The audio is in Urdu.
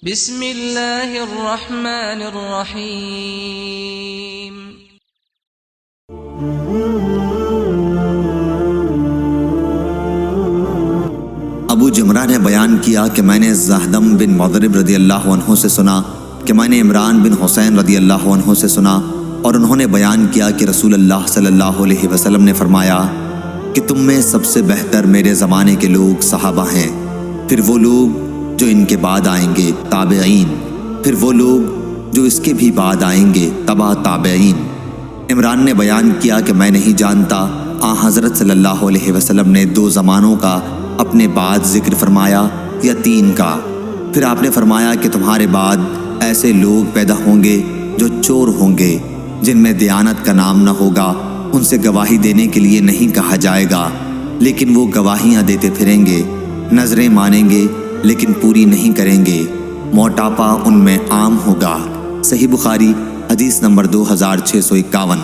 بسم اللہ الرحمن الرحیم۔ ابو جمرہ نے بیان کیا کہ میں نے زہدم بن مضرب رضی اللہ عنہ سے سنا کہ میں نے عمران بن حسین رضی اللہ عنہ سے سنا، اور انہوں نے بیان کیا کہ رسول اللہ صلی اللہ علیہ وسلم نے فرمایا کہ تم میں سب سے بہتر میرے زمانے کے لوگ صحابہ ہیں، پھر وہ لوگ جو ان کے بعد آئیں گے تابعین، پھر وہ لوگ جو اس کے بھی بعد آئیں گے تبع تابعین۔ عمران نے بیان کیا کہ میں نہیں جانتا حضرت صلی اللہ علیہ وسلم نے 2 زمانوں کا اپنے بعد ذکر فرمایا یا 3 کا۔ پھر آپ نے فرمایا کہ تمہارے بعد ایسے لوگ پیدا ہوں گے جو چور ہوں گے، جن میں دیانت کا نام نہ ہوگا، ان سے گواہی دینے کے لیے نہیں کہا جائے گا، لیکن وہ گواہیاں دیتے پھریں گے، نظریں مانیں گے لیکن پوری نہیں کریں گے، موٹاپا ان میں عام ہوگا۔ صحیح بخاری حدیث نمبر 2651۔